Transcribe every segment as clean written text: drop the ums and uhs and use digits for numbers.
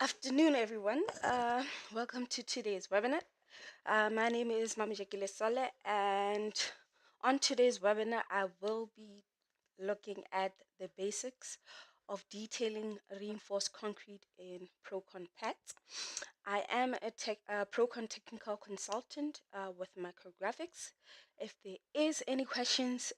Afternoon, everyone. Welcome to today's webinar. My name is Mamijekile Sole, and on today's webinar, I will be looking at the basics of detailing reinforced concrete in Prokon PADDS. I am a Prokon technical consultant with micrographics. If there is any questions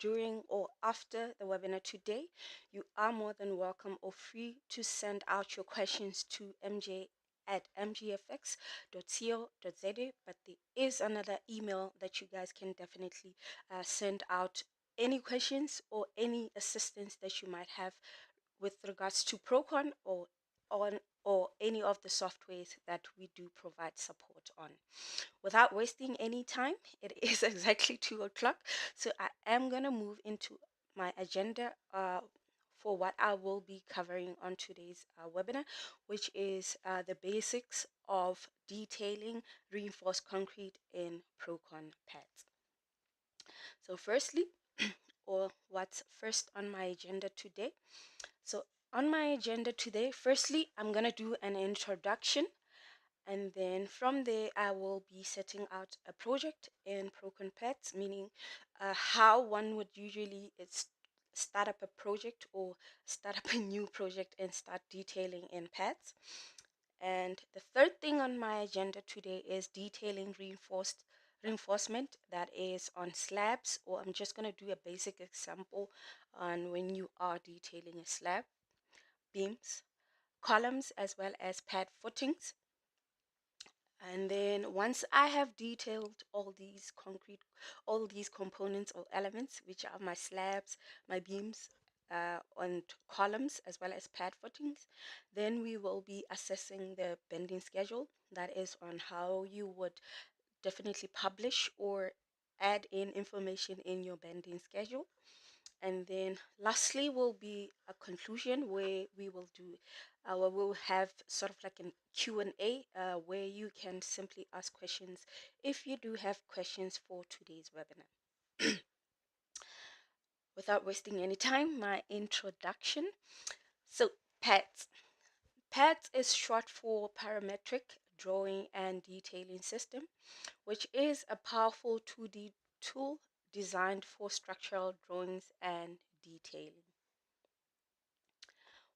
during or after the webinar today, you are more than welcome or free to send out your questions to mj@mgfx.co.za, but there is another email that you guys can definitely send out any questions or any assistance that you might have with regards to Prokon or any of the softwares that we do provide support on. Without wasting any time, it is exactly 2 o'clock, so I am going to move into my agenda for what I will be covering on today's webinar, which is the basics of detailing reinforced concrete in Prokon PADDS. So firstly, or what's first on my agenda today. So on my agenda today, firstly, I'm going to do an introduction, and then from there, I will be setting out a project in Prokon PADDS, meaning how one would usually start up a project or start up a new project and start detailing in PADDS. And the third thing on my agenda today is detailing reinforcement that is on slabs, or I'm just going to do a basic example on when you are detailing a slab, beams, columns, as well as pad footings. And then once I have detailed all these components or elements, which are my slabs, my beams, and columns, as well as pad footings, then we will be assessing the bending schedule. That is on how you would definitely publish or add in information in your bending schedule. And then lastly will be a conclusion where we will do we'll have sort of like an Q&A where you can simply ask questions if you do have questions for today's webinar. Without wasting any time, my introduction. So PADDS. PADDS is short for parametric drawing and detailing system, which is a powerful 2D tool designed for structural drawings and detailing.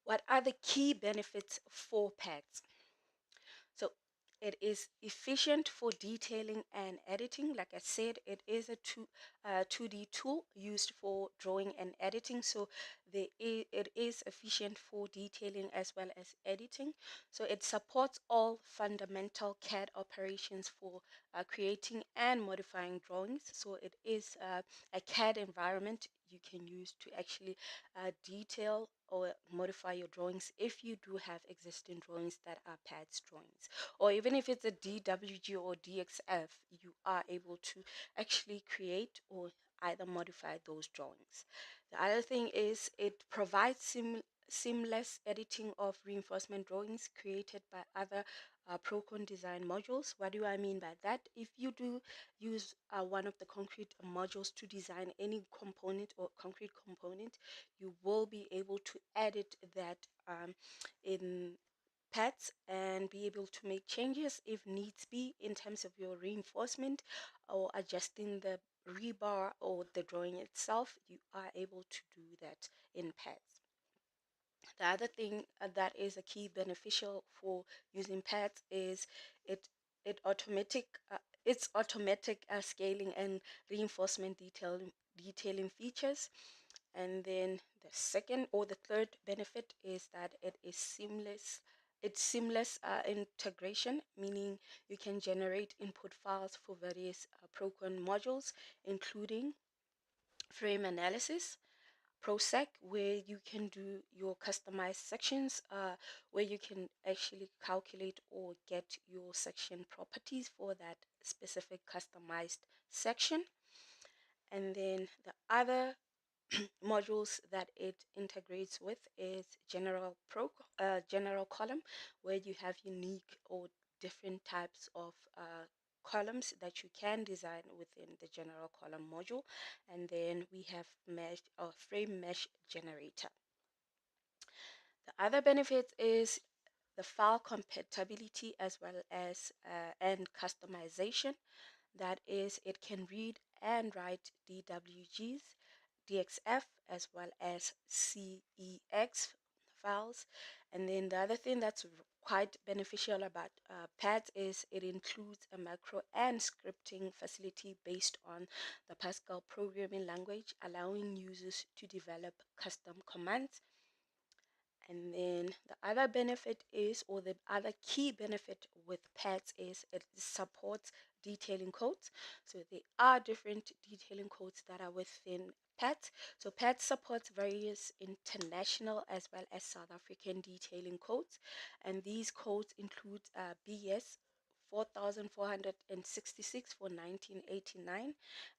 What are the key benefits for PADDS? So it is efficient for detailing and editing. Like I said, it is a 2D tool used for drawing and editing. So it is efficient for detailing as well as editing. So it supports all fundamental CAD operations for creating and modifying drawings. So it is a CAD environment you can use to actually detail or modify your drawings if you do have existing drawings that are PADDS drawings, or even if it's a DWG or DXF, you are able to actually create or either modify those drawings. The other thing is it provides seamless editing of reinforcement drawings created by other Prokon design modules. What do I mean by that? If you do use one of the concrete modules to design any component or concrete component, you will be able to edit that in PADDS and be able to make changes if needs be in terms of your reinforcement or adjusting the rebar or the drawing itself. You are able to do that in PADDS. The other thing that is a key beneficial for using PADDS is it it automatic it's automatic scaling and reinforcement detailing features. And then the second or the third benefit is that it is seamless. It's seamless integration, meaning you can generate input files for various Procon modules, including frame analysis, ProSec, where you can do your customized sections, where you can actually calculate or get your section properties for that specific customized section. And then the other modules that it integrates with is general column, where you have unique or different types of columns that you can design within the general column module. And then we have mesh frame mesh generator. The other benefit is the file compatibility as well as and customization. That is, it can read and write DWGs, DXF, as well as CEX files. And then the other thing that's quite beneficial about PADDS is it includes a macro and scripting facility based on the Pascal programming language, allowing users to develop custom commands. And then the other benefit is, or the other key benefit with PADDS is it supports detailing codes. So there are different detailing codes that are within PADDS. So PADDS supports various international as well as South African detailing codes. And these codes include BS 4466 for 1989,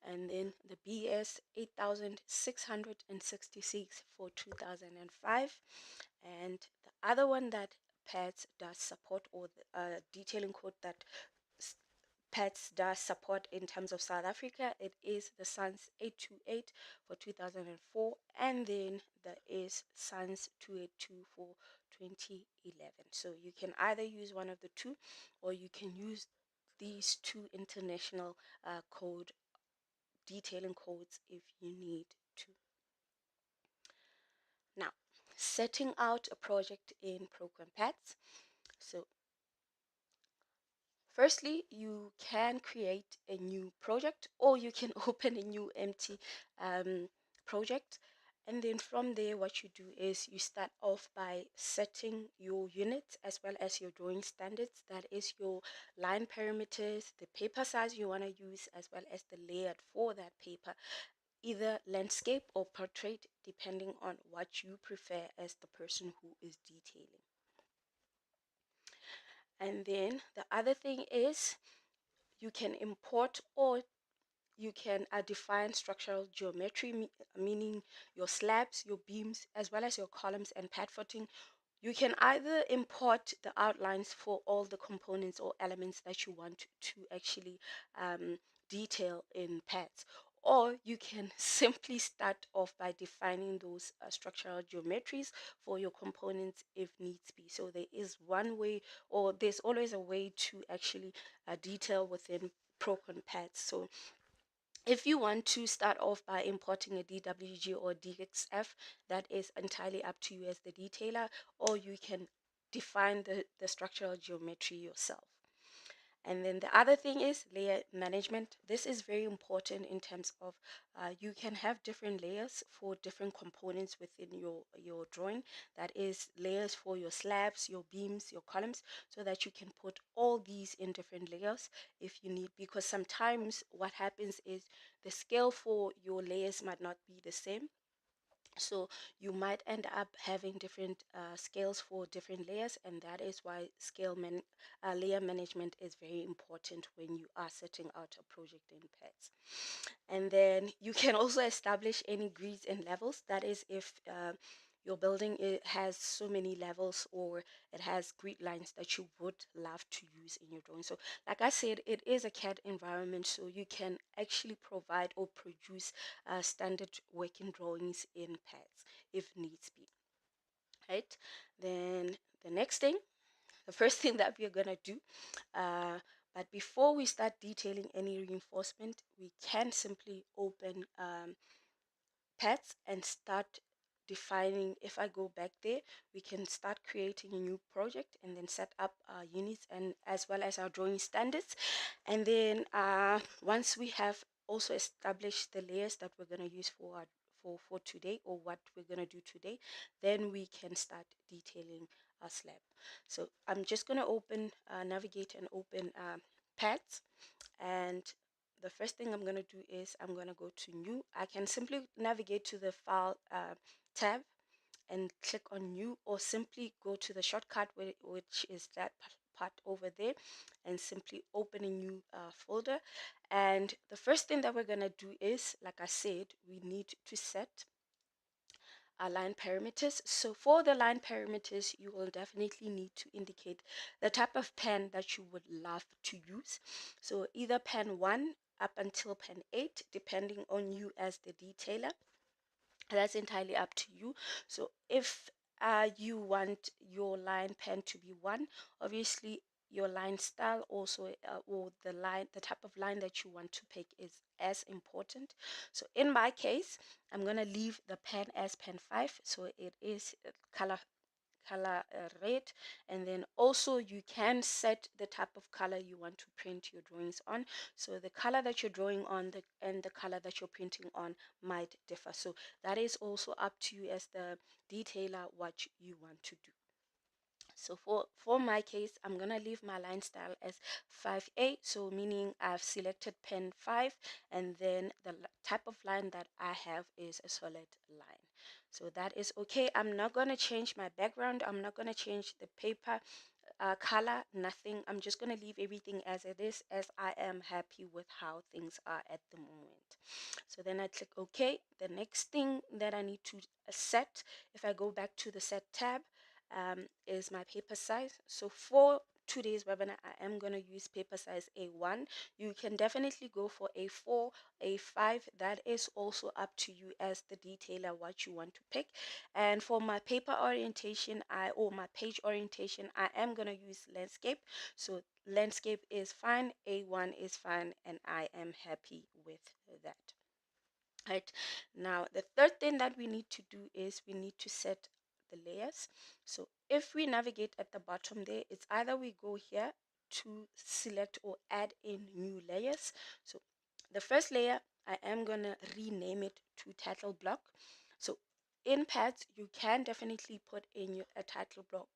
and then the BS 8666 for 2005, and the other one that PADDS does support, or the detailing code that PADDS does support in terms of South Africa, it is the SANS 828 for 2004, and then there is SANS 282 for 2011. So you can either use one of the two, or you can use these two international code detailing codes if you need to. Now, setting out a project in Prokon PADDS. So firstly, you can create a new project, or you can open a new empty project. And then from there, what you do is you start off by setting your units as well as your drawing standards. That is your line parameters, the paper size you want to use, as well as the layout for that paper, either landscape or portrait, depending on what you prefer as the person who is detailing. And then the other thing is you can import, or you can define structural geometry, meaning your slabs, your beams, as well as your columns and pad footing. You can either import the outlines for all the components or elements that you want to actually detail in PADDS, or you can simply start off by defining those structural geometries for your components if needs be. So there is one way, or there's always a way to actually detail within Prokon PADDS. So if you want to start off by importing a DWG or DXF, that is entirely up to you as the detailer, or you can define the structural geometry yourself. And then the other thing is layer management. This is very important in terms of you can have different layers for different components within your drawing. That is layers for your slabs, your beams, your columns, so that you can put all these in different layers if you need, because sometimes what happens is the scale for your layers might not be the same. So you might end up having different scales for different layers, and that is why layer management is very important when you are setting out a project in PADDS. And then you can also establish any grids and levels. That is, if your building has so many levels, or it has grid lines that you would love to use in your drawing. So like I said, it is a CAD environment, so you can actually provide or produce standard working drawings in PADDS if needs be, right? Then the next thing, the first thing that we are going to do, but before we start detailing any reinforcement, we can simply open PADDS and start defining. If I go back there, we can start creating a new project and then set up our units and as well as our drawing standards. And then once we have also established the layers that we're going to use for our for today, or what we're going to do today, then we can start detailing our slab. So I'm just going to open navigate and open PADDS, and the first thing I'm going to do is I'm going to go to new. I can simply navigate to the file tab and click on new, or simply go to the shortcut which is that part over there, and simply open a new folder. And the first thing that we're going to do is, like I said, we need to set our line parameters. So for the line parameters, you will definitely need to indicate the type of pen that you would love to use. So either pen 1 up until pen 8, depending on you as the detailer. That's entirely up to you. So if you want your line pen to be one, obviously your line style also, or the type of line that you want to pick is as important. So in my case, I'm gonna leave the pen as pen 5, so it is color red. And then also you can set the type of color you want to print your drawings on, so the color that you're drawing on and the color that you're printing on might differ. So that is also up to you as the detailer what you want to do. So for my case, I'm gonna leave my line style as 5A, so meaning I've selected pen 5, and then the type of line that I have is a solid line. So that is okay. I'm not gonna change my background, I'm not gonna change the paper color, nothing. I'm just gonna leave everything as it is, as I am happy with how things are at the moment. So then I click OK. The next thing that I need to set, if I go back to the set tab, is my paper size. So for today's webinar, I am going to use paper size A1. You can definitely go for A4, A5. That is also up to you as the detailer what you want to pick. And for my paper orientation, or my page orientation, I am going to use landscape. So landscape is fine, A1 is fine, and I am happy with that. Right, now the third thing that we need to do is we need to set the layers. So if we navigate at the bottom there, it's either we go here to select or add in new layers. So the first layer, I am gonna rename it to title block. So in PADDS, you can definitely put in a title block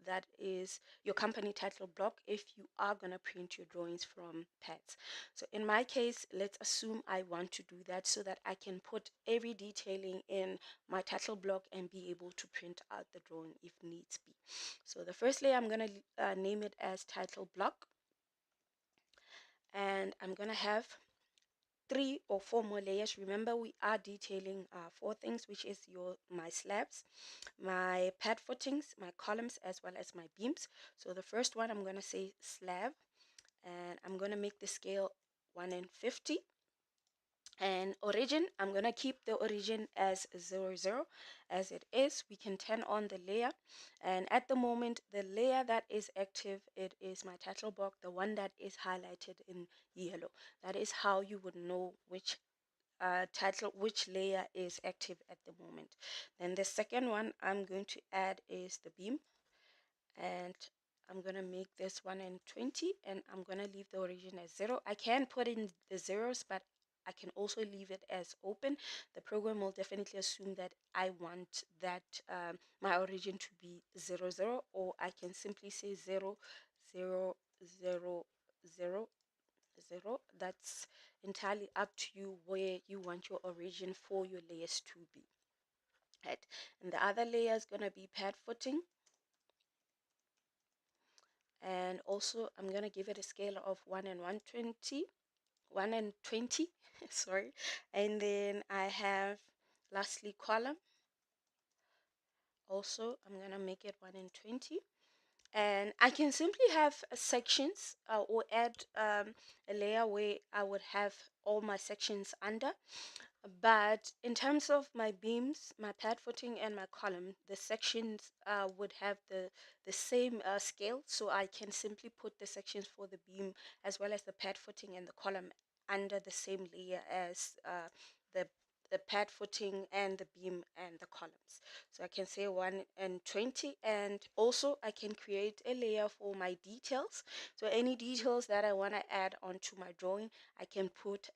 that is your company title block if you are going to print your drawings from PADDS. So in my case, let's assume I want to do that so that I can put every detailing in my title block and be able to print out the drawing if needs be. So the first layer, I'm going to name it as title block, and I'm going to have 3 or 4 more layers. Remember, we are detailing 4 things, which is my slabs, my pad footings, my columns, as well as my beams. So the first one, I'm going to say slab, and I'm going to make the scale 1 in 50. And origin, I'm going to keep the origin as 0, 0 as it is. We can turn on the layer, and at the moment the layer that is active, it is my title block, the one that is highlighted in yellow. That is how you would know which which layer is active at the moment. Then the second one I'm going to add is the beam, and I'm gonna make this 1 in 20, and I'm gonna leave the origin as 0. I can put in the zeros, but I can also leave it as open. The program will definitely assume that I want that my origin to be 0, 0, or I can simply say 0, 0, 0, 0, 0. That's entirely up to you where you want your origin for your layers to be. Right, and the other layer is gonna be pad footing, and also I'm gonna give it a scale of 1 in 120, 1 in 20 sorry. And then I have lastly column, also I'm gonna make it 1 in 20. And I can simply have sections, or add a layer where I would have all my sections under. But in terms of my beams, my pad footing, and my column, the sections would have the same scale. So I can simply put the sections for the beam as well as the pad footing and the column under the same layer as the pad footing and the beam and the columns. So I can say 1 and 20, and also I can create a layer for my details. So any details that I want to add onto my drawing, I can put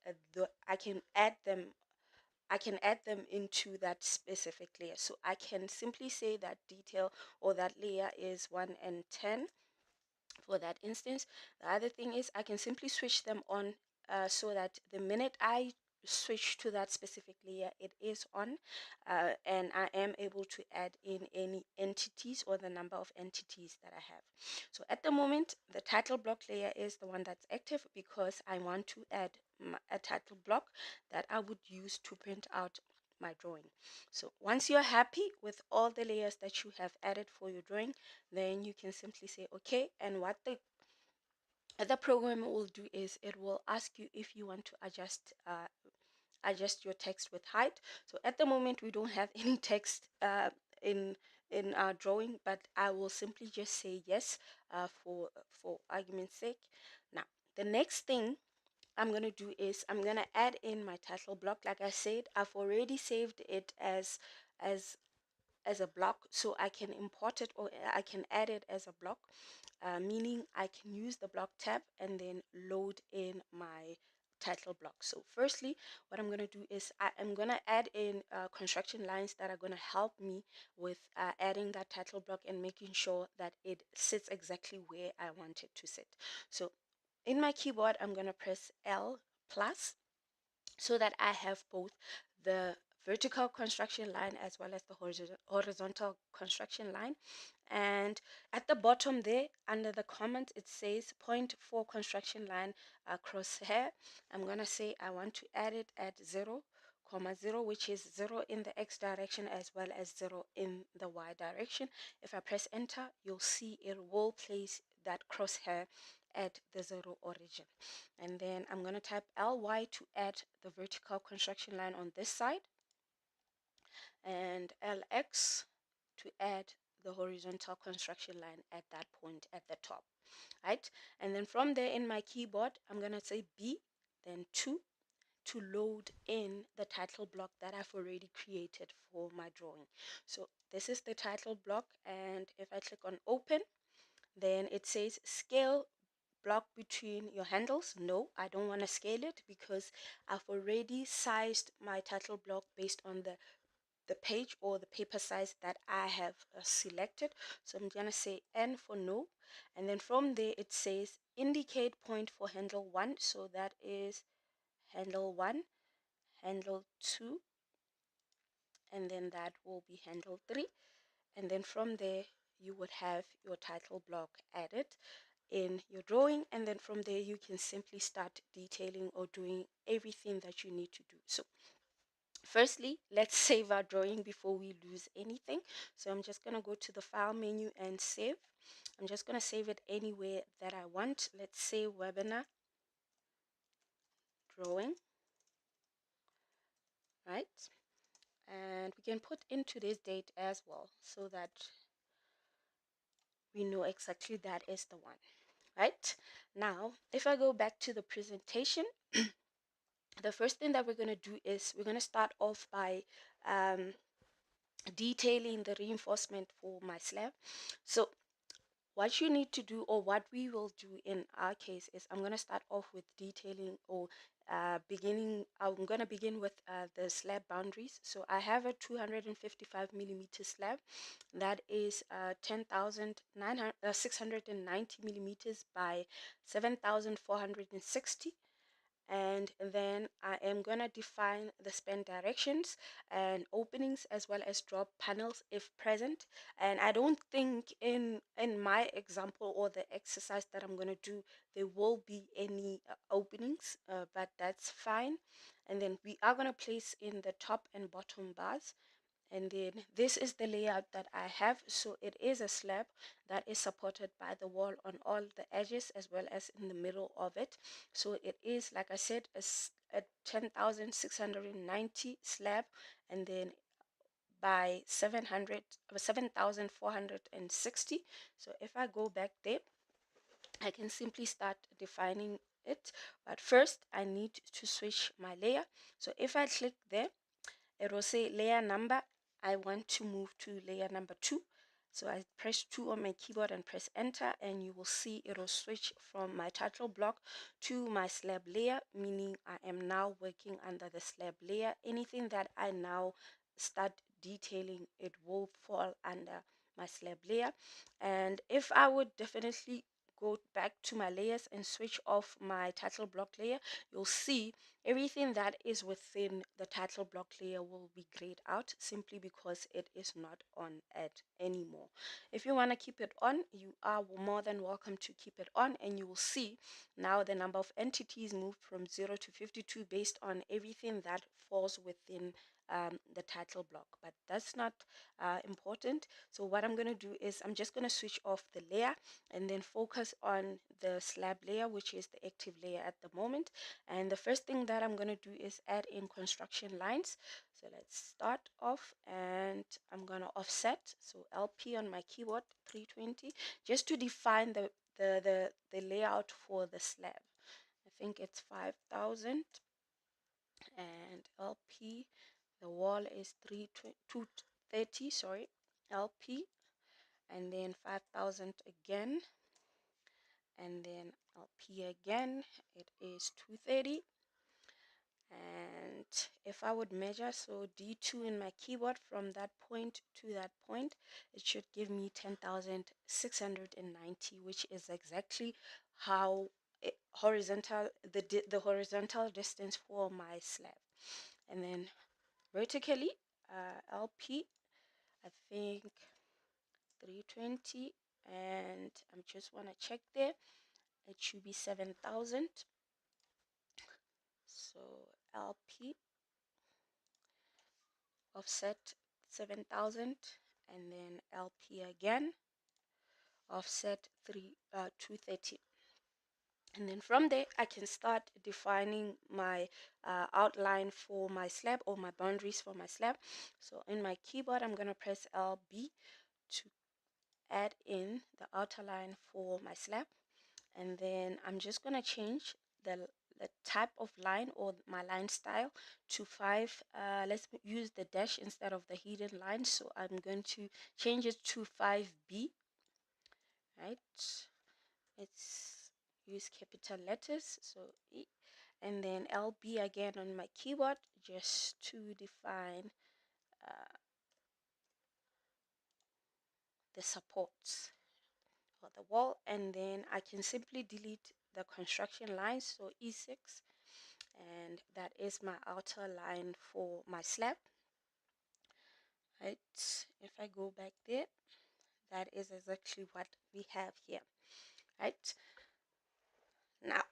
I can add them into that specific layer. So I can simply say that detail or that layer is 1 and 10 for that instance. The other thing is I can simply switch them on, so that the minute I switch to that specific layer, it is on, and I am able to add in any entities or the number of entities that I have. So at the moment, the title block layer is the one that's active because I want to add a title block that I would use to print out my drawing. So once you're happy with all the layers that you have added for your drawing, then you can simply say okay. And what the program will do is it will ask you if you want to adjust your text with height. So at the moment we don't have any text in in our drawing, but I will simply just say yes for argument's sake. Now, the next thing I'm going to do is I'm going to add in my title block. Like I said, I've already saved it as as a block, so I can import it or I can add it as a block, meaning I can use the block tab and then load in my title block. So firstly, what I'm going to do is I am going to add in construction lines that are going to help me with adding that title block and making sure that it sits exactly where I want it to sit. So in my keyboard, I'm going to press L plus so that I have both the vertical construction line as well as the horizontal construction line. And at the bottom there, under the comment, it says point for construction line crosshair. I'm going to say I want to add it at 0, 0, which is 0 in the X direction as well as 0 in the Y direction. If I press enter, you'll see it will place that crosshair at the 0 origin. And then I'm going to type ly to add the vertical construction line on this side, and lx to add the horizontal construction line at that point at the top, right? And then from there in my keyboard, I'm going to say B, then 2 to load in the title block that I've already created for my drawing. So this is the title block, and if I click on open, then it says scale block between your handles. No, I don't want to scale it because I've already sized my title block based on the page or the paper size that I have selected. So I'm gonna say N for no, and then from there it says indicate point for handle 1, so that is handle 1, handle 2, and then that will be handle 3, and then from there you would have your title block added in your drawing, and then from there you can simply start detailing or doing everything that you need to do. So firstly, let's save our drawing before we lose anything. So I'm just going to go to the file menu and save. I'm just going to save it anywhere that I want. Let's say webinar drawing, right? And we can put in today's date as well so that we know exactly that is the one, right? Now, if I go back to the presentation, the first thing that we're going to do is we're going to start off by detailing the reinforcement for my slab. So what you need to do, or what we will do in our case, is I'm going to start off with detailing or I'm going to begin with the slab boundaries. So I have a 255 millimeter slab that is 10,690 millimeters by 7,460, and then I am going to define the span directions and openings as well as drop panels if present. And I don't think in my example or the exercise that I'm going to do there will be any openings, but that's fine. And then we are going to place in the top and bottom bars, and then this is the layout that I have. So it is a slab that is supported by the wall on all the edges as well as in the middle of it. So it is, like I said, a 10,690 slab, and then by 7,460. So if I go back there, I can simply start defining it. But first I need to switch my layer. So if I click there, it will say layer number. I want to move to layer number 2. So I press 2 on my keyboard and press enter, and you will see it will switch from my title block to my slab layer, meaning I am now working under the slab layer. Anything that I now start detailing, it will fall under my slab layer. And if I would definitely go back to my layers and switch off my title block layer, you'll see everything that is within the title block layer will be grayed out simply because it is not on it anymore. If you want to keep it on, you are more than welcome to keep it on, and you will see now the number of entities moved from 0 to 52 based on everything that falls within the title block, but that's not important. So what I'm going to do is I'm just going to switch off the layer and then focus on the slab layer, which is the active layer at the moment. And the first thing that I'm going to do is add in construction lines. So let's start off, and I'm going to offset, so LP on my keyboard 320, just to define the layout for the slab. I think it's 5,000, and LP, the wall is 230, sorry, LP, and then 5,000 again, and then LP again, it is 230. And if I would measure, so D2 in my keyboard from that point to that point, it should give me 10,690, which is exactly how horizontal the horizontal distance for my slab. And then vertically, LP, I think 320, and I just want to check there, it should be 7,000. So LP offset 7,000, and then LP again offset 230. And then from there I can start defining my outline for my slab, or my boundaries for my slab. So in my keyboard I'm going to press LB to add in the outer line for my slab, and then I'm just going to change the type of line, or my line style, to 5. Let's use the dash instead of the hidden line, so I'm going to change it to 5B, right? Let's use capital letters, so E, and then LB again on my keyboard, just to define the supports for the wall. And then I can simply delete the construction lines, so E6, and that is my outer line for my slab, right? If I go back there, that is exactly what we have here, right? Now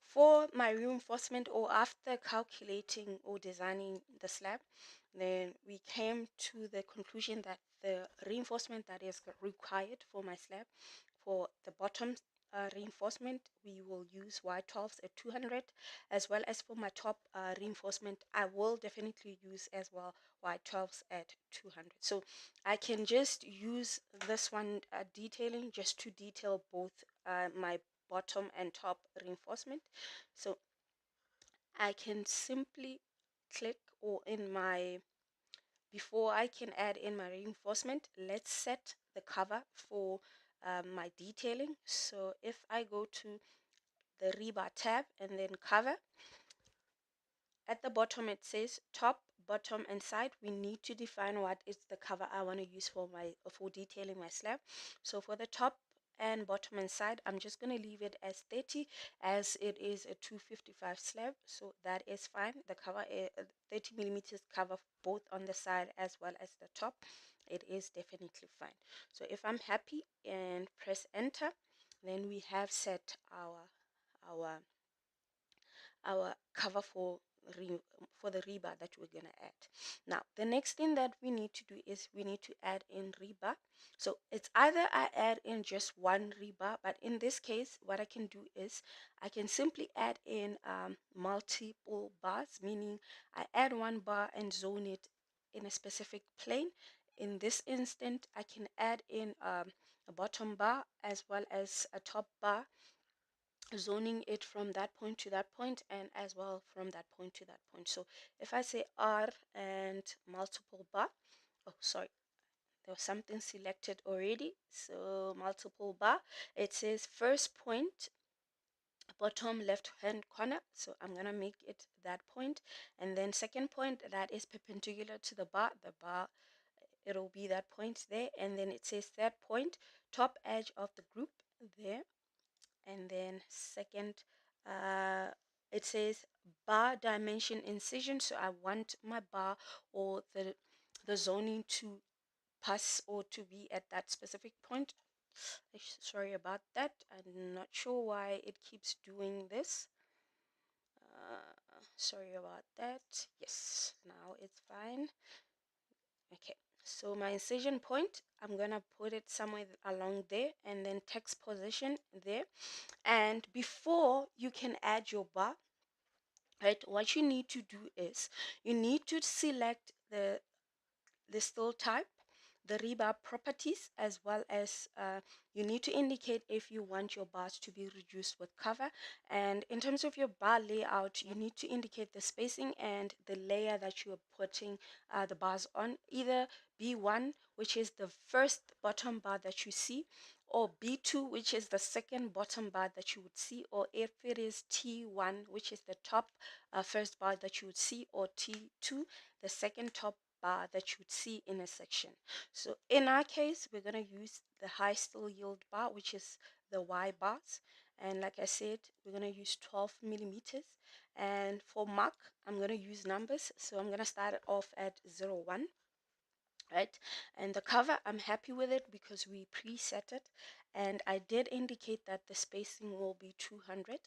for my reinforcement, or after calculating or designing the slab, then we came to the conclusion that the reinforcement that is required for my slab, for the bottom reinforcement, we will use Y12s at 200, as well as for my top reinforcement, I will definitely use as well Y12s at 200. So I can just use this one detailing just to detail both my bottom and top reinforcement. So I can simply click, or in my, before I can add in my reinforcement, let's set the cover for my detailing. So if I go to the rebar tab and then cover, at the bottom it says top, bottom, and side. We need to define what is the cover I want to use for detailing my slab. So for the top and bottom and side, I'm just going to leave it as 30, as it is a 255 slab, so that is fine. The cover 30 millimeters cover both on the side as well as the top. It is definitely fine. So if I'm happy and press enter, then we have set our cover for the rebar that we're gonna add. Now the next thing that we need to do is we need to add in rebar. So it's either I add in just one rebar, but in this case what I can do is I can simply add in multiple bars, meaning I add one bar and zone it in a specific plane. In this instant I can add in a bottom bar as well as a top bar, zoning it from that point to that point, and as well from that point to that point. So if I say R and multiple bar, oh sorry, there was something selected already, so multiple bar, it says first point bottom left hand corner, so I'm gonna make it that point, and then second point that is perpendicular to the bar, it'll be that point there, and then it says third point top edge of the group there, and then second it says bar dimension incision, so I want my bar, or the zoning, to pass or to be at that specific point. Sorry about that, I'm not sure why it keeps doing this. Sorry about that. Yes, Now it's fine. Okay, so my incision point, I'm gonna put it somewhere along there, and then text position there. And before you can add your bar, right, what you need to do is you need to select the still type, the rebar properties, as well as you need to indicate if you want your bars to be reduced with cover. And in terms of your bar layout, you need to indicate the spacing and the layer that you are putting the bars on, either B1, which is the first bottom bar that you see, or B2, which is the second bottom bar that you would see, or if it is T1, which is the top first bar that you would see, or T2, the second top bar that you would see in a section. So in our case, we're going to use the high still yield bar, which is the Y bars. And like I said, we're going to use 12 millimeters. And for mark, I'm going to use numbers. So I'm going to start off at 01. Right, and the cover, I'm happy with it because we preset it, and I did indicate that the spacing will be 200.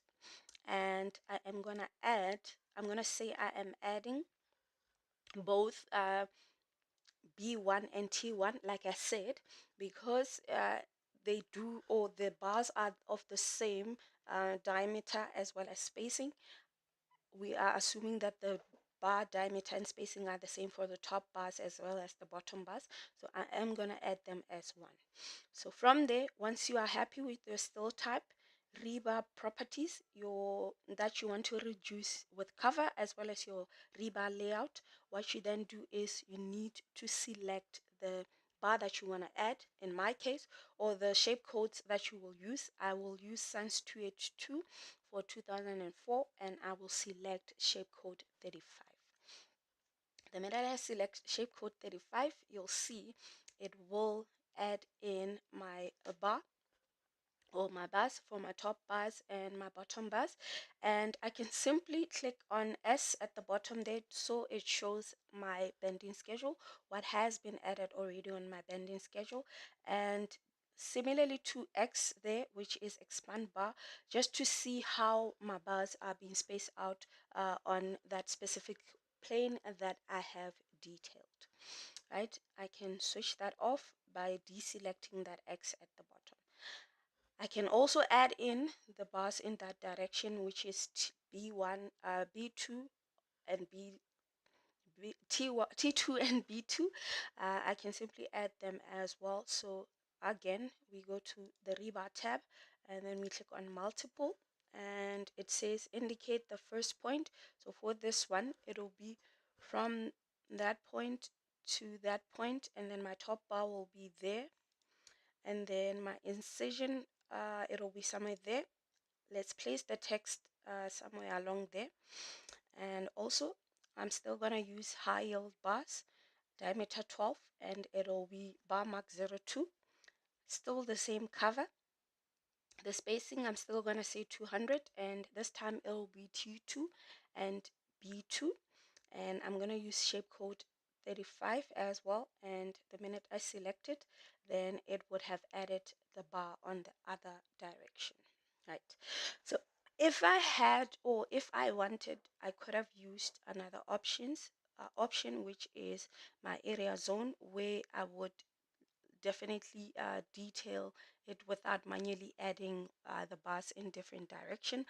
And I'm gonna say I am adding both B1 and T1, like I said, because they do, or the bars are of the same diameter as well as spacing. We are assuming that the bar diameter and spacing are the same for the top bars as well as the bottom bars. So I am going to add them as one. So from there, once you are happy with your still type, rebar properties that you want to reduce with cover, as well as your rebar layout, what you then do is you need to select the bar that you want to add, in my case, or the shape codes that you will use. I will use Sans 2H2 for 2004, and I will select shape code 35. The minute I select shape code 35, you'll see it will add in my bar, or my bars, for my top bars and my bottom bars. And I can simply click on S at the bottom there, so it shows my bending schedule, what has been added already on my bending schedule. And similarly to X there, which is expand bar, just to see how my bars are being spaced out on that specific plane that I have detailed. Right, I can switch that off by deselecting that X at the bottom. I can also add in the bars in that direction, which is B1, B2, and T2 and B2. I can simply add them as well. So again, we go to the rebar tab, and then we click on multiple, and it says indicate the first point. So for this one, it'll be from that point to that point, and then my top bar will be there, and then my incision, it'll be somewhere there. Let's place the text somewhere along there. And also, I'm still gonna use high yield bars, diameter 12, and it'll be bar mark 02. Still the same cover. The spacing, I'm still gonna say 200, and this time it'll be T2 and B2. And I'm gonna use shape code 35 as well, and the minute I select it, then it would have added the bar on the other direction. Right, so if I had, or if I wanted, I could have used another option, which is my area zone, where I would definitely detail it without manually adding the bars in different direction.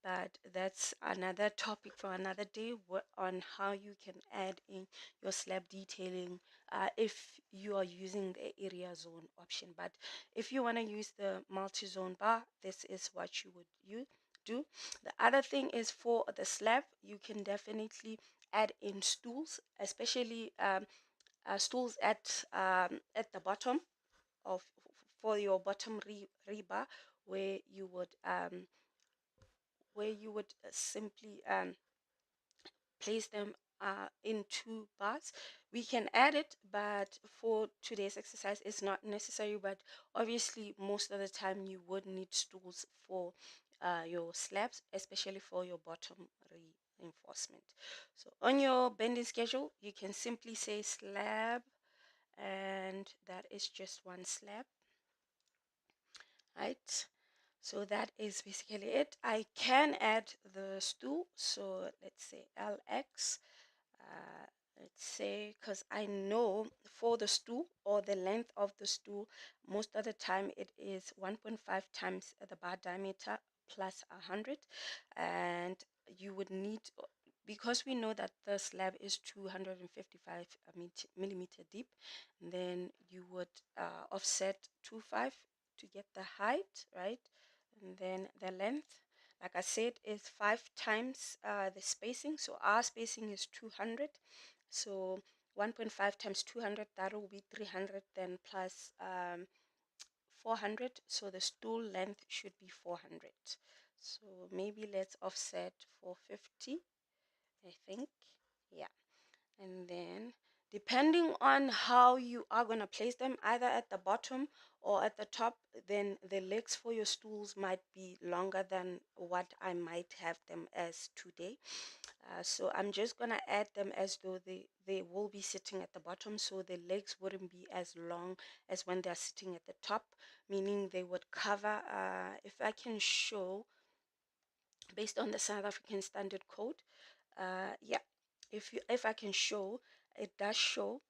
But that's another topic for another day, on how you can add in your slab detailing if you are using the area zone option. But if you want to use the multi-zone bar, this is what you would do. The other thing is, for the slab, you can definitely add in stools, especially stools at the bottom of, for your bottom rebar, where you would simply place them in two bars. We can add it, but for today's exercise it's not necessary. But obviously most of the time you would need stools for your slabs, especially for your bottom reinforcement. So on your bending schedule, you can simply say slab, and that is just one slab. Right, so that is basically it. I can add the stool, so let's say LX, let's say, because I know for the stool or the length of the stool, most of the time it is 1.5 times the bar diameter plus 100, and you would need, because we know that the slab is 255 millimeter deep, then you would offset 25 to get the height, right? And then the length, like I said, is 5 times the spacing. So our spacing is 200. So 1.5 times 200, that will be 300, then plus 400. So the stool length should be 400. So maybe let's offset 450, I think. Yeah. And then depending on how you are going to place them, either at the bottom or at the top, then the legs for your stools might be longer than what I might have them as today. So I'm just going to add them as though they will be sitting at the bottom, so the legs wouldn't be as long as when they're sitting at the top, meaning they would cover, if I can show, based on the South African Standard Code, yeah, if I can show, it does show,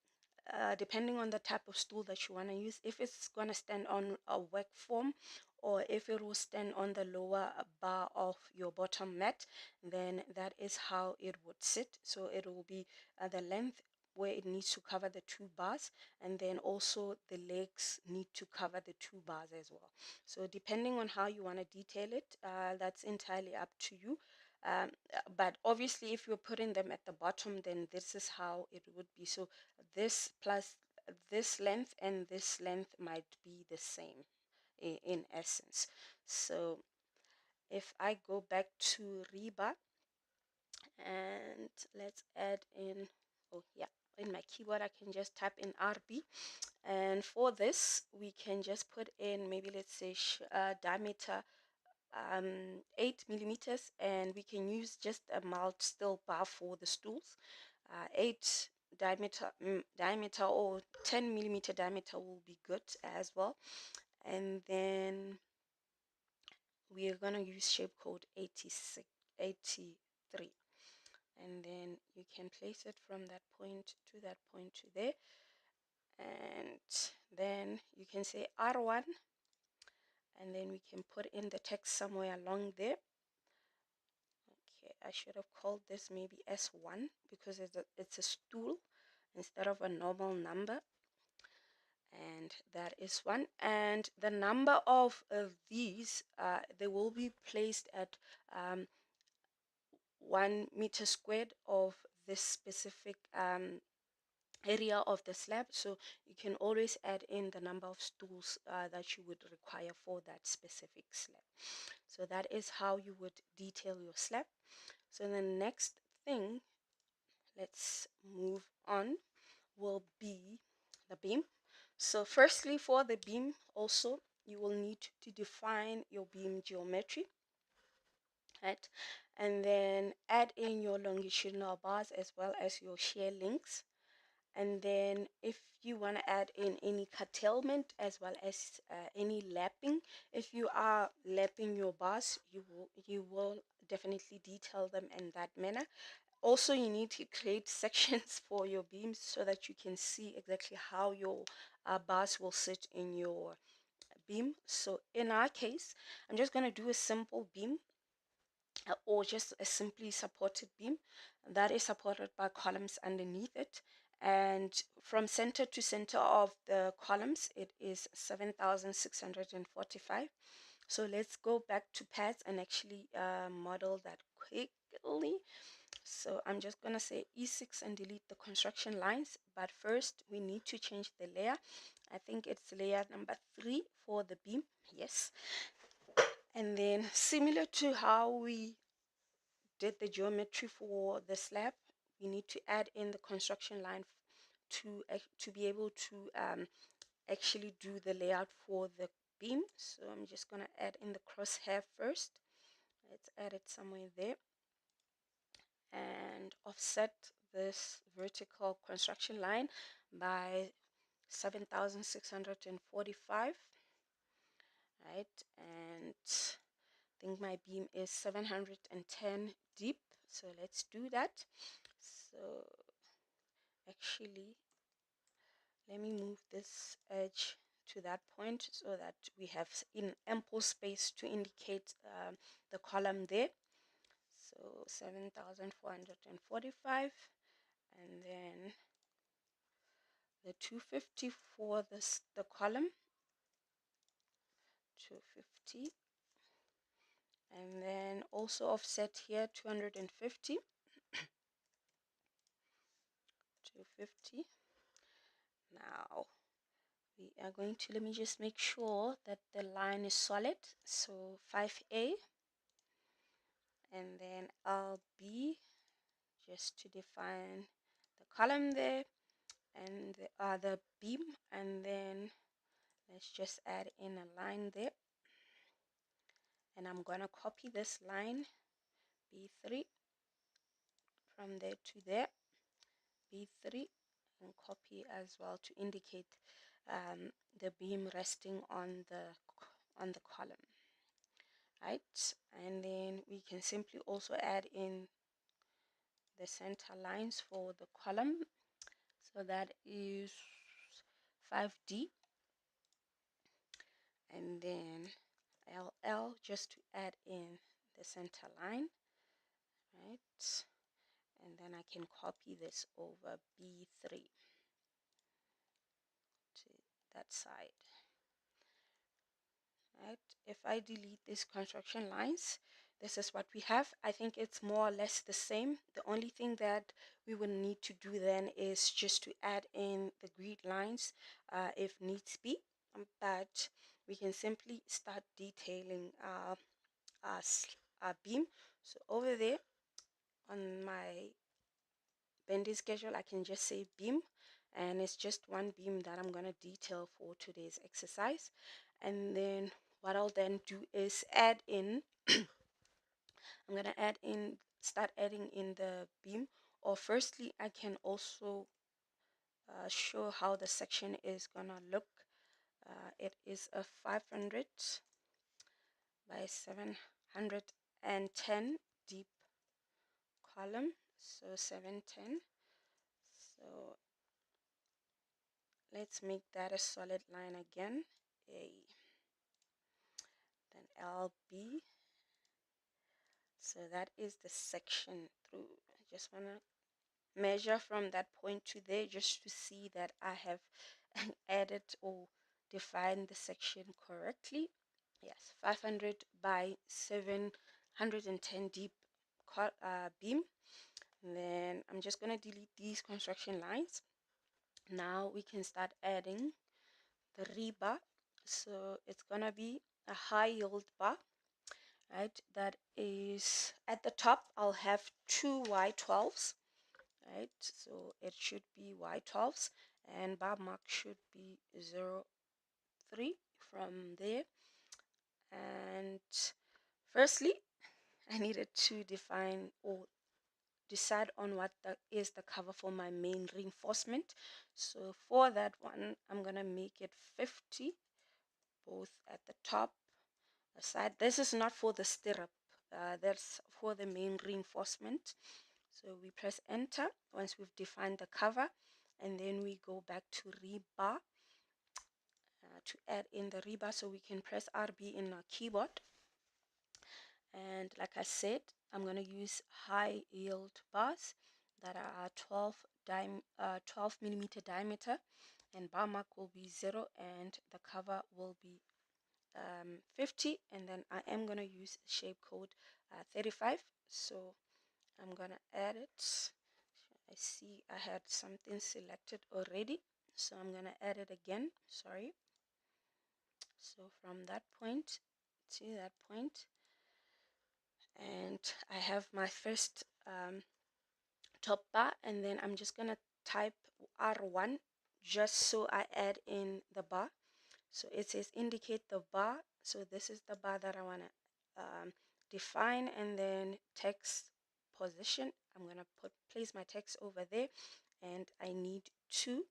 depending on the type of stool that you want to use, if it's going to stand on a work form or if it will stand on the lower bar of your bottom mat, then that is how it would sit. So it will be the length where it needs to cover the 2 bars, and then also the legs need to cover the 2 bars as well. So depending on how you want to detail it, that's entirely up to you. But obviously if you're putting them at the bottom, then this is how it would be. So this plus this length and this length might be the same in essence. So if I go back to rebar and let's add in, oh yeah, in my keyboard I can just type in RB, and for this we can just put in, maybe let's say diameter 8 millimeters, and we can use just a mild steel bar for the stools. 8 diameter or 10 millimeter diameter will be good as well. And then we are going to use shape code 86 83, and then you can place it from that point to there, and then you can say R1, and then we can put in the text somewhere along there. Okay, I should have called this maybe S1 because it's a stool instead of a normal number. And that is one. And the number of these, they will be placed at 1 meter squared of this specific area of the slab. So you can always add in the number of stools that you would require for that specific slab. So that is how you would detail your slab. So the next thing, let's move on, will be the beam. So firstly, for the beam also, you will need to define your beam geometry, right? And then add in your longitudinal bars as well as your shear links. And then if you want to add in any curtailment as well as any lapping, if you are lapping your bars, you will definitely detail them in that manner. Also, you need to create sections for your beams so that you can see exactly how your bars will sit in your beam. So in our case, I'm just going to do a simple beam, or just a simply supported beam that is supported by columns underneath it, and from center to center of the columns it is 7,645. So let's go back to PADDS and actually model that quickly. So I'm just gonna say E6 and delete the construction lines, but first we need to change the layer. I think it's layer number 3 for the beam, yes. And then similar to how we did the geometry for the slab, we need to add in the construction line to be able to actually do the layout for the beam. So I'm just gonna add in the crosshair first. Let's add it somewhere there and offset this vertical construction line by 7,645, right? And I think my beam is 710 deep, so let's do that. So actually, let me move this edge to that point so that we have in ample space to indicate the column there. So 7,445, and then the 250 for the column, 250, and then also offset here 250, 250. Now we are going to, let me just make sure that the line is solid. So 5A, and then LB, just to define the column there, and the other beam, and then let's just add in a line there, and I'm gonna copy this line B3 from there to there, B3, and copy as well to indicate the beam resting on the column, right? And then we can simply also add in the center lines for the column, so that is 5D, and then LL, just to add in the center line, right? And then I can copy this over B3 to that side, right? If I delete these construction lines, this is what we have. I think it's more or less the same. The only thing that we will need to do then is just to add in the grid lines if needs be, but we can simply start detailing our beam. So over there on my bending schedule, I can just say beam, and it's just one beam that I'm going to detail for today's exercise. And then what I'll then do is add in I'm going to start adding in the beam, or firstly I can also show how the section is going to look. It is a 500 by 710 deep column, so 710. So let's make that a solid line again. A, then LB. So that is the section through. I just want to measure from that point to there just to see that I have added or defined the section correctly. Yes, 500 by 710 deep beam. And then I'm just going to delete these construction lines. Now we can start adding the rebar. So it's gonna be a high yield bar, right? That is at the top. I'll have two Y12s, right? So it should be Y12s, and bar mark should be 0.3 from there. And firstly, I needed to define or decide on what is the cover for my main reinforcement. So for that one, I'm gonna make it 50, both at the top, the side. This is not for the stirrup, that's for the main reinforcement. So we press enter once we've defined the cover, and then we go back to rebar to add in the rebar. So we can press RB in our keyboard, and like I said, I'm going to use high yield bars that are 12 millimeter diameter, and bar mark will be 0, and the cover will be 50, and then I am going to use shape code 35. So I'm going to add it. I see I had something selected already, so I'm going to add it again. Sorry. So from that point to that point, and I have my first top bar, and then I'm just gonna type R1 just so I add in the bar. So it says indicate the bar, so this is the bar that I want to define, and then text position, I'm gonna place my text over there, and I need two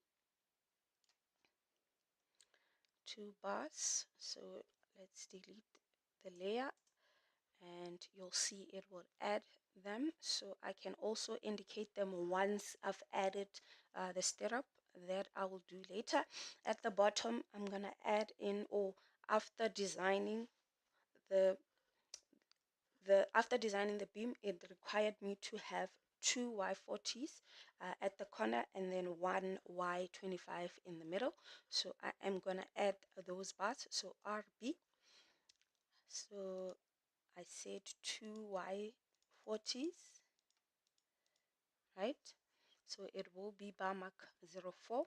bars. So let's delete the layer, and you'll see it will add them. So I can also indicate them once I've added the stirrup. That I will do later. At the bottom, I'm gonna add in, or after designing the after designing the beam, it required me to have two Y40s at the corner and then one Y25 in the middle. So I am gonna add those bars. So RB. So I said two Y40s, right? So it will be bar mark 04,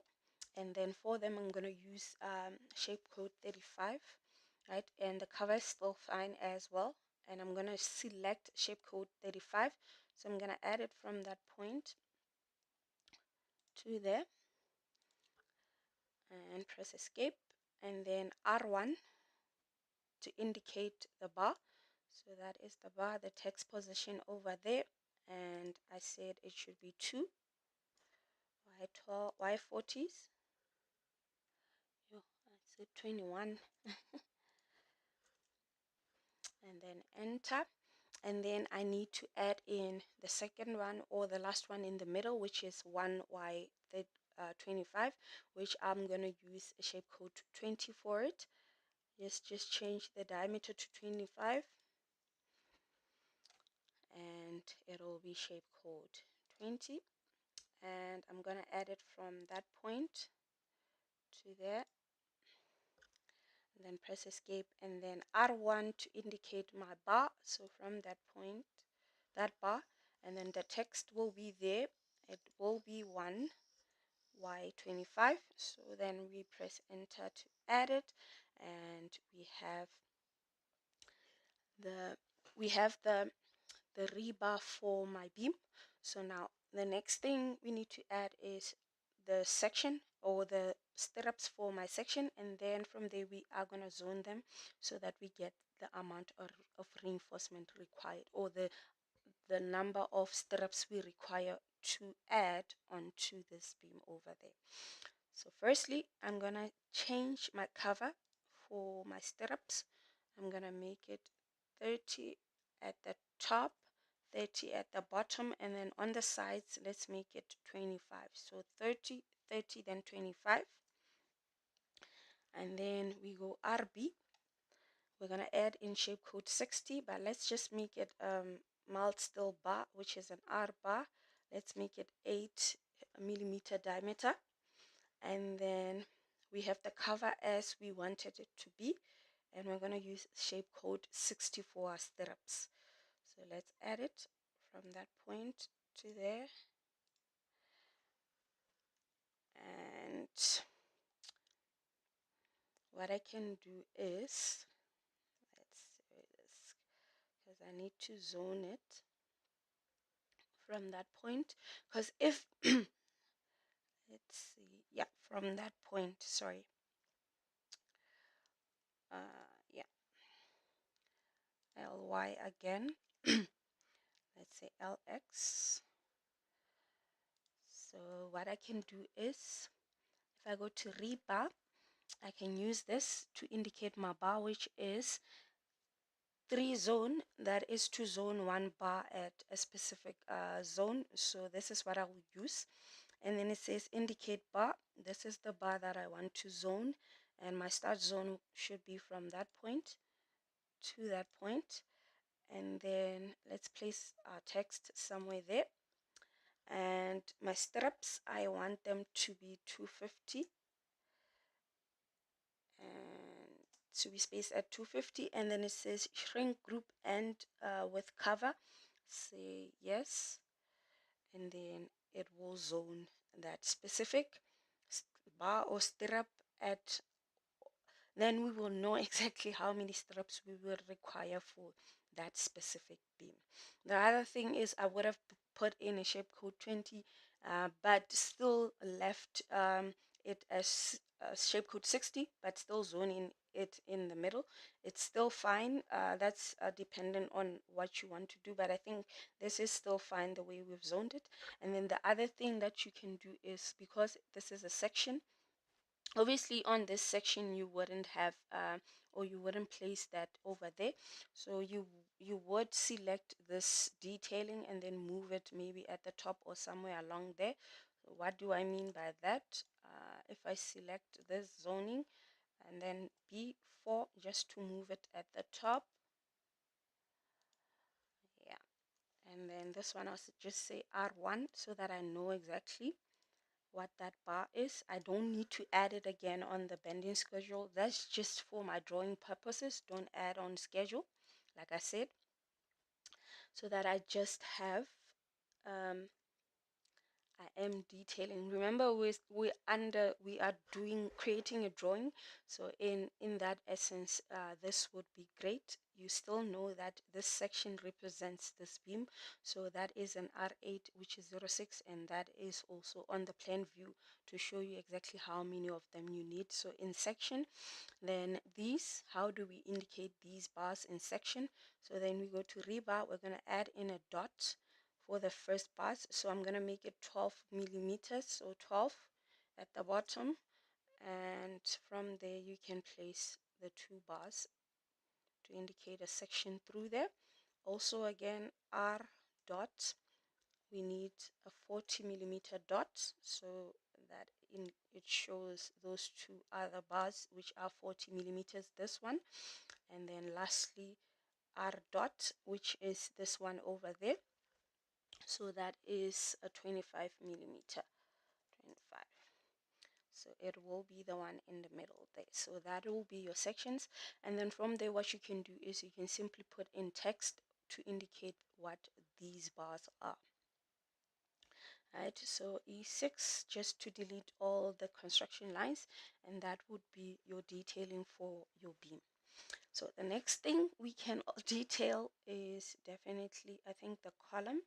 and then for them I'm going to use shape code 35, right? And the cover is still fine as well, and I'm going to select shape code 35. So I'm going to add it from that point to there and press escape, and then R1 to indicate the bar. So that is the bar, the text position over there, and I said it should be 2 Y12 Y40s. Yo, I said 21, and then enter. And then I need to add in the second one, or the last one in the middle, which is 1Y25, which I'm going to use a shape code 20 for it. Just change the diameter to 25, and it'll be shape code 20. And I'm going to add it from that point to there, and then press escape, and then R1 to indicate my bar. So from that point, that bar, and then the text will be there. It will be 1Y25. So then we press enter to add it, and the we have the rebar for my beam. So now the next thing we need to add is the section, or the stirrups for my section, and then from there we are going to zone them so that we get the amount of reinforcement required, or the number of stirrups we require to add onto this beam over there. So firstly, I'm gonna change my cover for my stirrups. I'm gonna make it 30 at the top, 30 at the bottom, and then on the sides let's make it 25. So 30, 30, then 25, and then we go RB. We're gonna add in shape code 60, but let's just make it mild steel bar, which is an R bar. Let's make it 8 millimeter diameter, and then we have the cover as we wanted it to be, and we're gonna use shape code 60 for our stirrups. So let's add it from that point to there, and what I can do is, let's see this, because I need to zone it from that point, because if let's see, yeah, from that point, sorry, yeah, ly again, let's say lx. So what I can do is, if I go to rebar, I can use this to indicate my bar, which is 3 zone. That is to zone 1 bar at a specific zone. So this is what I will use. And then it says indicate bar. This is the bar that I want to zone, and my start zone should be from that point to that point. And then let's place our text somewhere there. And my stirrups, I want them to be 250, and to be spaced at 250. And then it says shrink group and with cover, say yes, and then it will zone that specific bar or stirrup at, then we will know exactly how many stirrups we will require for that specific beam. The other thing is, I would have put in a shape code 20, but still left it as shape code 60, but still zoning it in the middle. It's still fine. That's dependent on what you want to do, but I think this is still fine the way we've zoned it. And then the other thing that you can do is, because this is a section, obviously on this section you wouldn't have or you wouldn't place that over there, so you would select this detailing and then move it maybe at the top or somewhere along there. What do I mean by that? If I select this zoning and then B4 just to move it at the top, yeah, and then this one I'll just say R1 so that I know exactly what that bar is. I don't need to add it again on the bending schedule. That's just for my drawing purposes. Don't add on schedule, like I said, so that I just have um, I am detailing. Remember, we are doing creating a drawing. So in that essence, this would be great. You still know that this section represents this beam. So that is an R8, which is 0.6, and that is also on the plan view to show you exactly how many of them you need. So in section, then these, how do we indicate these bars in section? So then we go to rebar. We're going to add in a dot for the first bars. So I'm going to make it 12 millimeters, so 12 at the bottom, and from there you can place the two bars to indicate a section through there. Also again, R dot, we need a 40 millimeter dot, so that it shows those two other bars which are 40 millimeters, this one, and then lastly R dot, which is this one over there. So that is a 25 millimeter, 25. So it will be the one in the middle there. So that will be your sections. And then from there, what you can do is you can simply put in text to indicate what these bars are. Right, so E6 just to delete all the construction lines, and that would be your detailing for your beam. So the next thing we can detail is definitely, I think, the column.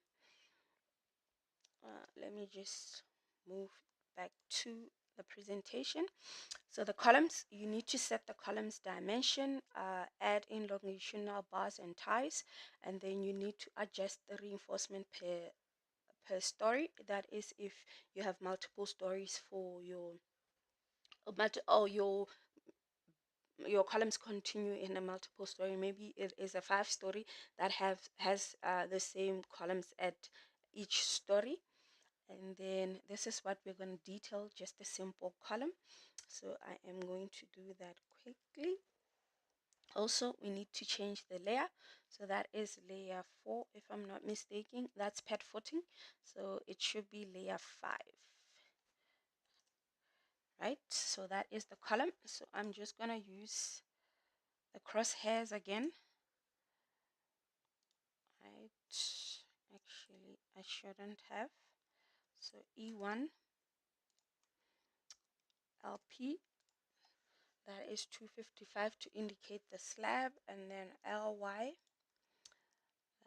Let me just move back to the presentation. So the columns, you need to set the columns dimension, add in longitudinal bars and ties, and then you need to adjust the reinforcement per story. That is if you have multiple stories for your your columns continue in a multiple story. Maybe it is a 5-story that has the same columns at each story. And then this is what we're going to detail, just a simple column. So I am going to do that quickly. Also, we need to change the layer. So that is layer 4, if I'm not mistaken. That's pad footing. So it should be layer 5. Right? So that is the column. So I'm just going to use the crosshairs again. Right? Actually, I shouldn't have. So E1 LP, that is 255 to indicate the slab, and then LY,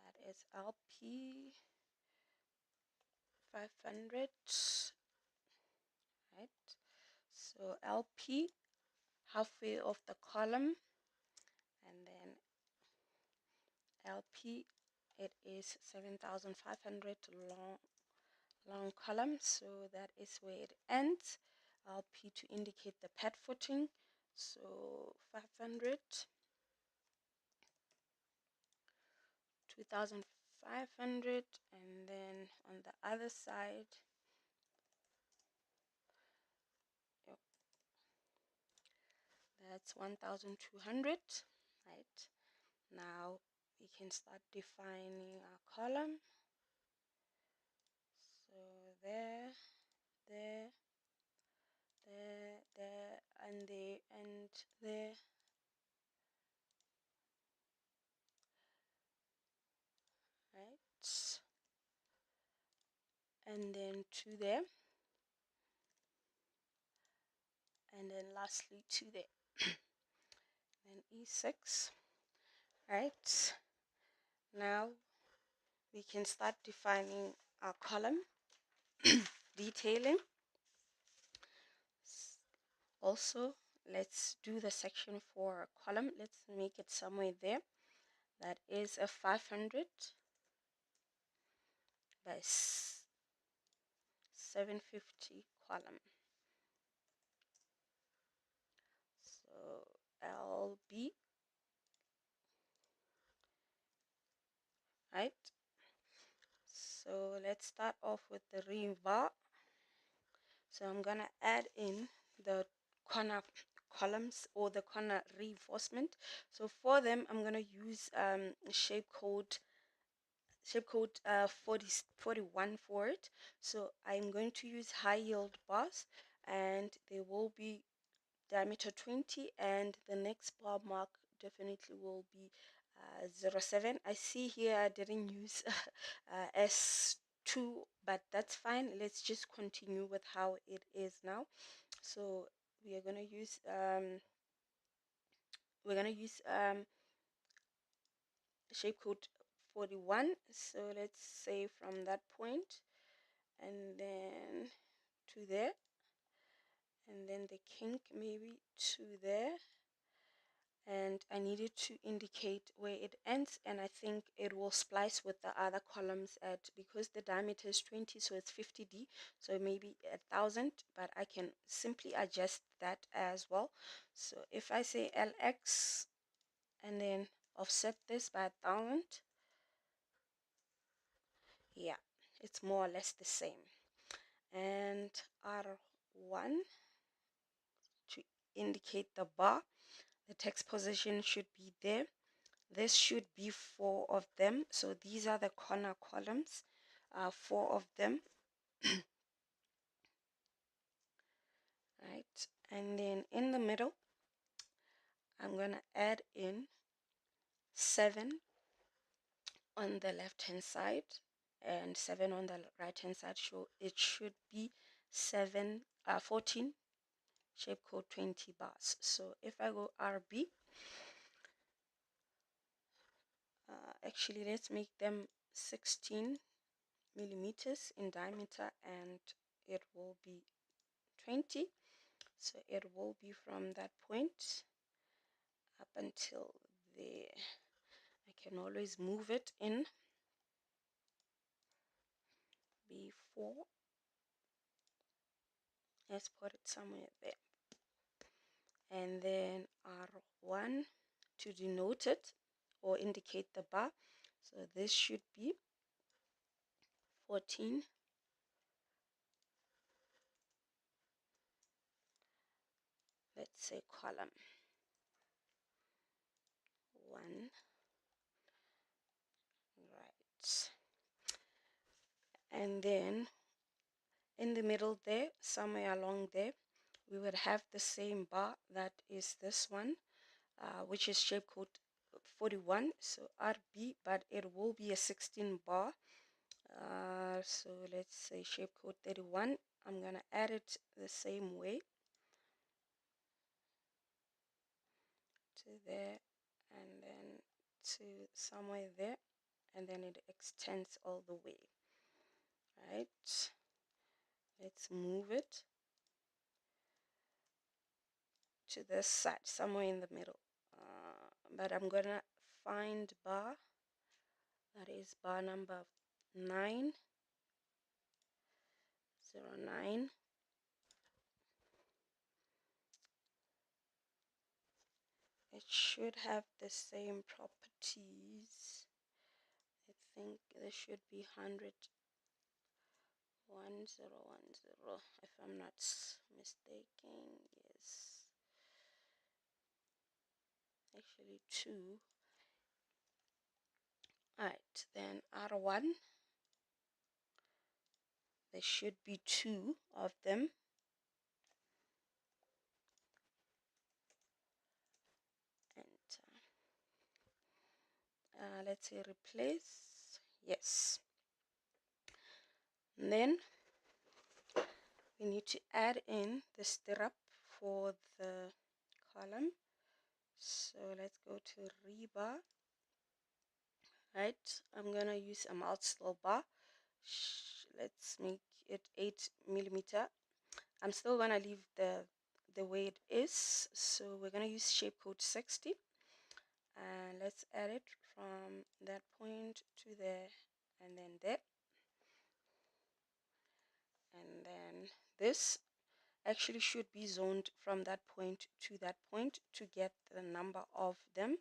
that is LP 500, right? So LP, halfway of the column, and then LP, it is 7,500 long column, so that is where it ends. LP to indicate the pad footing, so 500, 2,500, and then on the other side, yep, that's 1,200. Right, now we can start defining our column. So there, there, there, and there, and there. Right, and then to there, and then lastly to there. Then E6. Right, now we can start defining our column, detailing. Also, let's do the section for a column. Let's make it somewhere there. That is a 500 by 750 column. So LB, right? So let's start off with the rebar. So I'm gonna add in the corner columns or the corner reinforcement. So for them, I'm gonna use shape code 41 for it. So I'm going to use high yield bars, and they will be diameter 20, and the next bar mark definitely will be 07. I see here I didn't use S2, but that's fine. Let's just continue with how it is now. So we are going to use shape code 41. So let's say from that point and then to there, and then the kink maybe to there, and I needed to indicate where it ends, and I think it will splice with the other columns at, because the diameter is 20, so it's 50D, so maybe 1000, but I can simply adjust that as well. So if I say LX and then offset this by 1000, yeah, it's more or less the same. And R1 to indicate the bar, the text position should be there. This should be 4 of them. So these are the corner columns, 4 of them, right? And then in the middle, I'm going to add in 7 on the left hand side and 7 on the right hand side. So it should be 14 shape code 20 bars. So if I go RB, actually let's make them 16 millimeters in diameter, and it will be 20. So it will be from that point up until there. I can always move it in before. Let's put it somewhere there. And then R1 to denote it or indicate the bar. So this should be 14. Let's say column 1. Right. And then in the middle there, somewhere along there, we would have the same bar, that is this one, which is shape code 41, so RB, but it will be a 16 bar. So let's say shape code 31. I'm gonna add it the same way to there, and then to somewhere there, and then it extends all the way. Right, let's move it to this side, somewhere in the middle. But I'm gonna find bar, that is bar number 909. It should have the same properties. I think there should be 100 1010, if I'm not mistaken. Yes, actually 2. Alright, then R1, there should be 2 of them. Enter. Let's say replace. Yes. And then we need to add in the stirrup for the column. So let's go to rebar. Right, I'm gonna use a multi-style bar. Let's make it 8 millimeter. I'm still gonna leave the way it is, so we're gonna use shape code 60, and let's add it from that point to there, and then there, and then this actually should be zoned from that point to that point to get the number of them.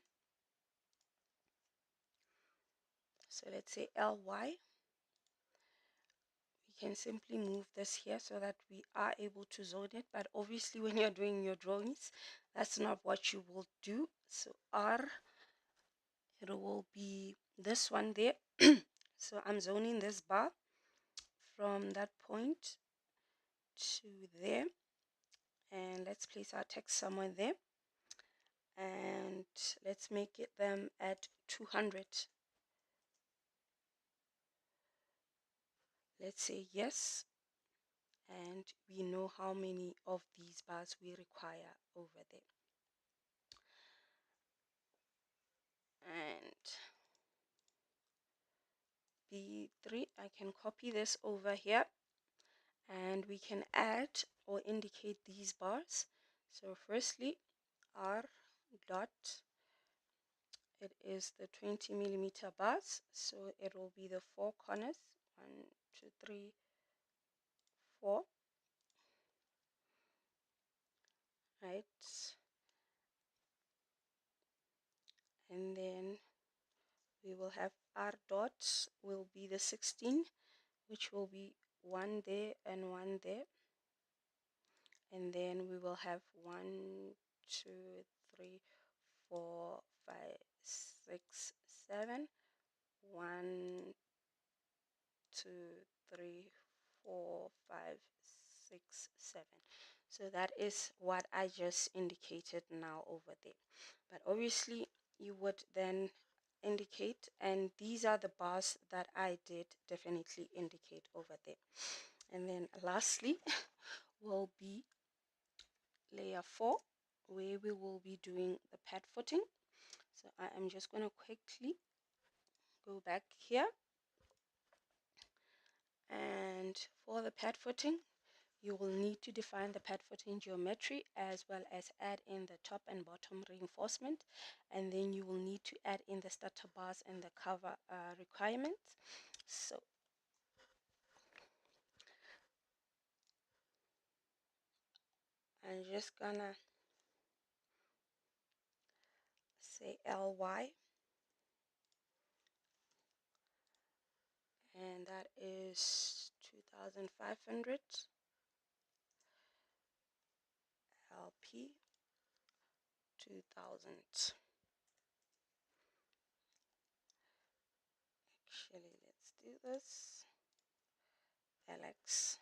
So let's say LY, we can simply move this here so that we are able to zone it. But obviously when you're doing your drawings, that's not what you will do. So R, it will be this one there. So I'm zoning this bar from that point to there, and let's place our text somewhere there, and let's make it them at 200. Let's say yes, and we know how many of these bars we require over there. And B3, I can copy this over here, and we can add or indicate these bars. So firstly, R dot, it is the 20 millimeter bars, so it will be the four corners, 1 2 3 4, right? And then we will have R dot will be the 16, which will be one there and one there, and then we will have 1 2 3 4 5 6 7, 1 2 3 4 5 6 7. So that is what I just indicated now over there. But obviously you would then indicate, and these are the bars that I did definitely indicate over there. And then lastly will be layer 4, where we will be doing the pad footing. So I am just going to quickly go back here, and for the pad footing you will need to define the pad footing geometry as well as add in the top and bottom reinforcement, and then you will need to add in the starter bars and the cover requirements. So I'm just gonna say ly, and that is 2500 lp 2000. Actually, let's do this. lx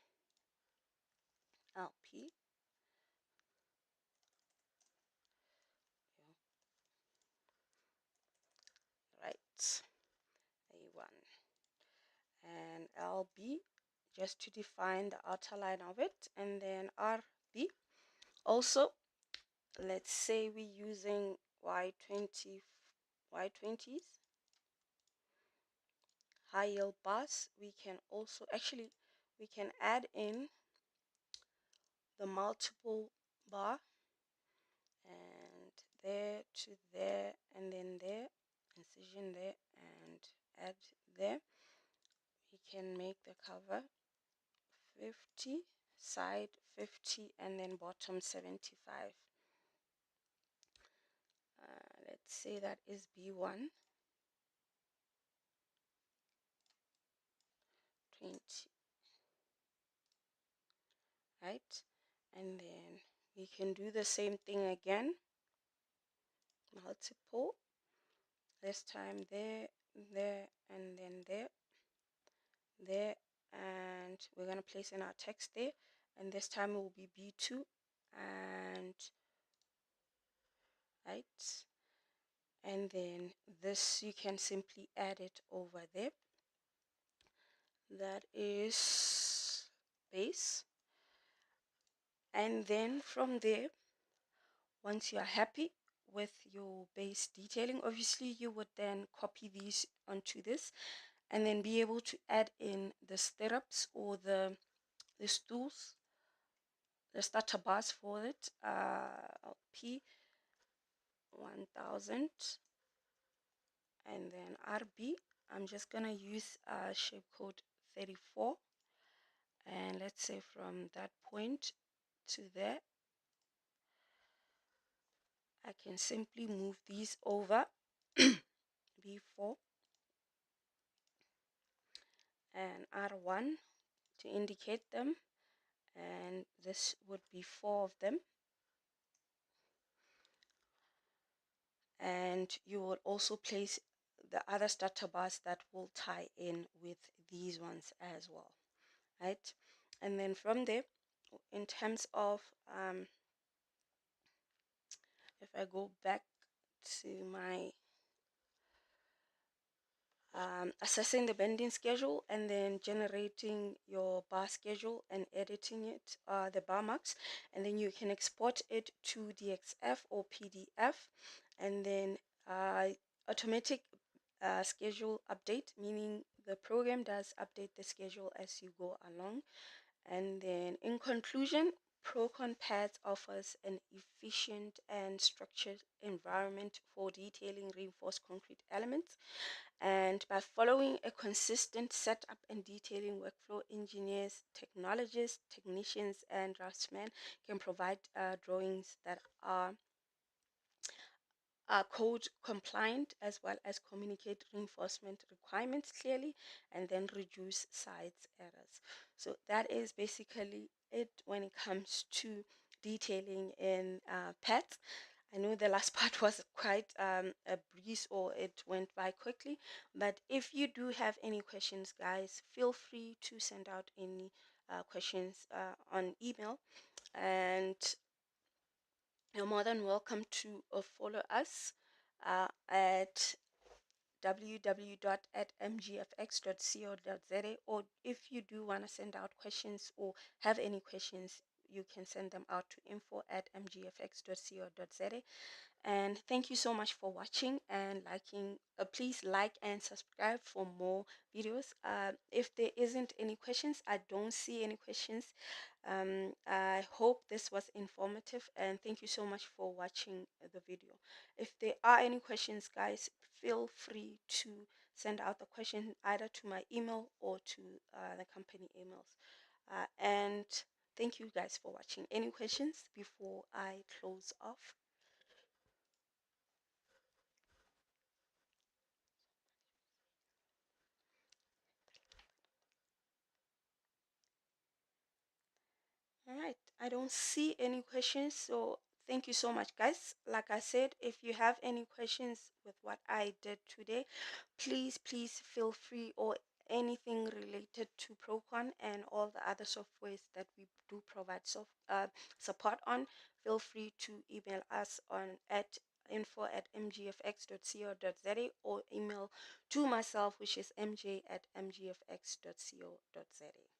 lp, right, a1, and lb just to define the outer line of it, and then rb. Also, let's say we're using y20s high yield bars, we can also actually we can add in the multiple bar, and there to there, and then there, incision there, and add there. We can make the cover 50, side 50, and then bottom 75. Let's say that is B1, 20, right? And then we can do the same thing again, multiple, this time there, there, and then there, there, and we're going to place in our text there, and this time it will be B2, and right, and then this you can simply add it over there. That is base, and then from there, once you are happy with your base detailing, obviously you would then copy these onto this, and then be able to add in the stirrups or the stools, the starter bars for it. P 1000, and then RB, I'm just gonna use shape code 34, and let's say from that point to there I can simply move these over B4 and R1 to indicate them, and this would be 4 of them. And you will also place the other starter bars that will tie in with these ones as well, right? And then from there, in terms of if I go back to my assessing the bending schedule and then generating your bar schedule and editing it, the bar marks, and then you can export it to DXF or PDF, and then automatic schedule update, meaning the program does update the schedule as you go along. And then in conclusion, Prokon PADDS offers an efficient and structured environment for detailing reinforced concrete elements. And by following a consistent setup and detailing workflow, engineers, technologists, technicians, and draftsmen can provide drawings that are code compliant, as well as communicate reinforcement requirements clearly, and then reduce size errors. So that is basically it when it comes to detailing in PADDS. I know the last part was quite a breeze, or it went by quickly, but if you do have any questions, guys, feel free to send out any questions on email, and you're more than welcome to follow us at www.mgfx.co.za, or if you do want to send out questions or have any questions, you can send them out to info@mgfx.co.za. And thank you so much for watching and liking. Please like and subscribe for more videos. If there isn't any questions, I don't see any questions. I hope this was informative, and thank you so much for watching the video. If there are any questions, guys, feel free to send out the question either to my email or to the company emails. And thank you guys for watching. Any questions before I close off? All right, I don't see any questions, so thank you so much, guys. Like I said, if you have any questions with what I did today, please feel free, or anything related to Prokon and all the other softwares that we do provide support on, feel free to email us on at info@mgfx.co.za, or email to myself, which is mj@mgfx.co.za.